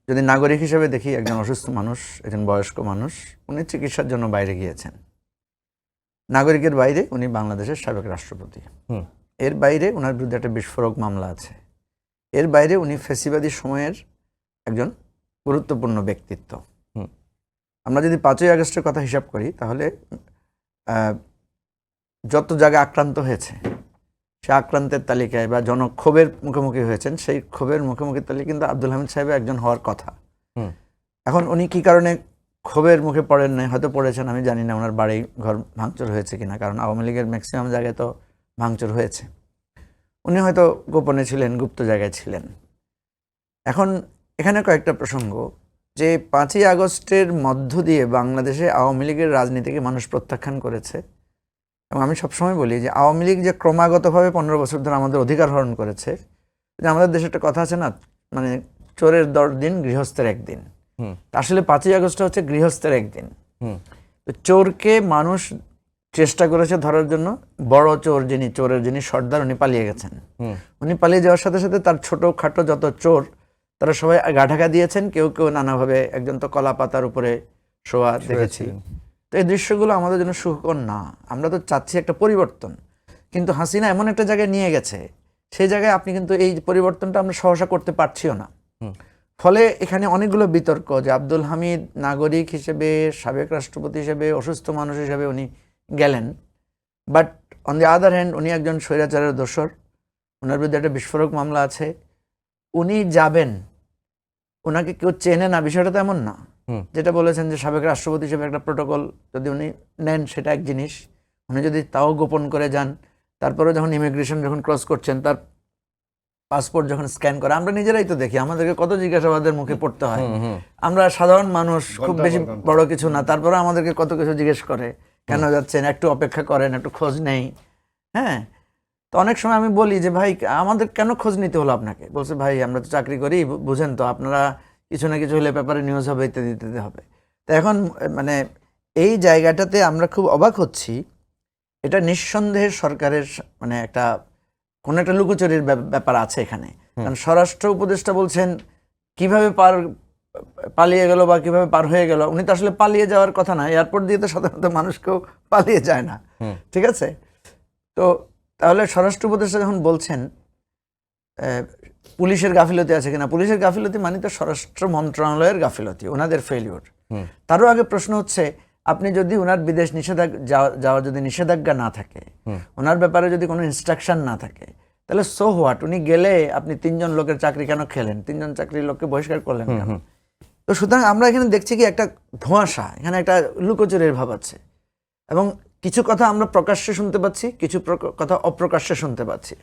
যদি নাগরিক হিসেবে দেখি, একজন অসুস্থ মানুষ, একজন বয়স্ক মানুষ, উনি চিকিৎসার জন্য বাইরে গিয়েছেন। নাগরিকের বাইরে উনি বাংলাদেশের সাবেক রাষ্ট্রপতি। এর বাইরে ওনার বিরুদ্ধে একটা বিস্ফোরক মামলা আছে। এর বাইরে উনি ফ্যাসিবাদী সময়ের একজন গুরুত্বপূর্ণ ব্যক্তিত্ব। আমরা যদি 5ই আগস্টের কথা হিসাব করি, তাহলে যত জায়গা আক্রান্ত হয়েছে সে আক্রান্তের তালিকায় বা জনক্ষোভের মুখোমুখি হয়েছেন, সেই ক্ষোভের মুখোমুখি তালিকায় কিন্তু আব্দুল হামিদ সাহেব একজন হওয়ার কথা। এখন উনি কি কারণে ক্ষোভের মুখে পড়েন নাই, হয়তো পড়েছেন, আমি জানি না ওনার বাড়ি ঘর ভাঙচুর হয়েছে কিনা, কারণ আওয়ামী লীগের ম্যাক্সিমাম জায়গায় তো ভাঙচুর হয়েছে। উনি হয়তো গোপনে ছিলেন, গুপ্ত জায়গায় ছিলেন। এখন এখানে কয়েকটা প্রসঙ্গ, যে 5ই আগস্টের মধ্য দিয়ে বাংলাদেশে আওয়ামী লীগের রাজনীতিকে মানুষ প্রত্যাখ্যান করেছে। এবং আমি সবসময় বলি যে আওয়ামী লীগ যে ক্রমাগতভাবে 15 বছর ধরে আমাদের অধিকার হরণ করেছে, যে আমাদের দেশে একটা কথা আছে না, মানে চোরের 10 দিন গৃহস্থের 1 দিন। আসলে 5ই আগস্টটা হচ্ছে গৃহস্থের 1 দিন। তো চোরকে মানুষ চেষ্টা করেছে ধরার জন্য। বড় চোর যিনি, চোরের যিনি সর্দার, উনি পালিয়ে গেছেন। উনি পালিয়ে যাওয়ার সাথে সাথে তার ছোটখাটো যত চোর, তারা সবাই গাঢাকা দিয়েছেন, কেউ কেউ নানাভাবে, একজন তো কলা পাতার উপরে শোয়া দেখেছি। তো এই দৃশ্যগুলো আমাদের জন্য সুখকর না। আমরা তো চাচ্ছি একটা পরিবর্তন, কিন্তু হাসিনা এমন একটা জায়গায় নিয়ে গেছে, সেই জায়গায় আপনি কিন্তু এই পরিবর্তনটা আমরা সহসা করতে পারছিও না। ফলে এখানে অনেকগুলো বিতর্ক, যে আব্দুল হামিদ নাগরিক হিসেবে, সাবেক রাষ্ট্রপতি হিসেবে, অসুস্থ মানুষ হিসেবে উনি গেলেন, but on the other hand উনি একজন স্বৈরাচারের দোসর, ওনার বিরুদ্ধে একটা বিস্ফোরক মামলা আছে। উনি যাবেন, ওনাকে কেউ চেনে না, বিষয়টা তো এমন না। যেটা বলেছেন যে সাবেক রাষ্ট্রপতি হিসেবে একটা প্রোটোকল যদি উনি নেন, সেটা এক জিনিস। উনি যদি তাও গোপন করে যান, তারপরে যখন ইমিগ্রেশন যখন ক্রস করছেন, তার পাসপোর্ট যখন স্ক্যান করে, আমরা নিজেরাই তো দেখি, আমাদেরকে কত জিজ্ঞাসাবাদের মুখে পড়তে হয়। আমরা সাধারণ মানুষ, খুব বেশি বড় কিছু না, তারপরে আমাদেরকে কত কিছু জিজ্ঞেস করে, কেন যাচ্ছেন, একটু অপেক্ষা করেন, একটু খোঁজ নেই। হ্যাঁ, তো অনেক সময় আমি বলি যে ভাই, আমাদের কেন খোঁজ নিতে হলো আপনাকে? বলছে ভাই, আমরা তো চাকরি করি, বুঝেন তো, আপনারা কিছু না কিছু হলে পেপারে নিউজ হবে, ইত্যাদি ইত্যাদি হবে। তো এখন মানে এই জায়গাটাতে আমরা খুব অবাক হচ্ছি। এটা নিঃসন্দেহে সরকারের মানে একটা কোনো একটা লুকোচুরির ব্যাপার আছে এখানে। কারণ স্বরাষ্ট্র উপদেষ্টা বলছেন কিভাবে পালিয়ে গেল বা কিভাবে পার হয়ে গেল, উনি তো আসলে পালিয়ে যাওয়ার কথা না। এয়ারপোর্ট দিয়ে তো সাধারণত মানুষ কেউ পালিয়ে যায় না, ঠিক আছে? তো তাহলে স্বরাষ্ট্র উপদেষ্টা যখন বলছেন পুলিশের গাফিলতি আছে কিনা, পুলিশের গাফিলতি মানে তো স্বরাষ্ট্র মন্ত্রণালয়ের গাফিলতি, ওনাদের ফেলিওর। তারও আগে প্রশ্ন হচ্ছে, আপনি যদি ওনার বিদেশ যাওয়ার যদি নিষেধাজ্ঞা না থাকে, ওনার ব্যাপারে যদি কোনো ইনস্ট্রাকশন না থাকে, তাহলে সো হোয়াট? উনি গেলে আপনি 3 জন লোকের চাকরি কেন খেলেন? 3 জন চাকরির লোককে বহিষ্কার করলেন কেন? তো সুতরাং আমরা এখানে দেখছি কি একটা ধোঁয়াশা, এখানে একটা লুকোচুরির ভাব আছে। এবং কিছু কথা আমরা প্রকাশ্যে শুনতে পাচ্ছি, কিছু কথা অপ্রকাশ্যে শুনতে পাচ্ছি।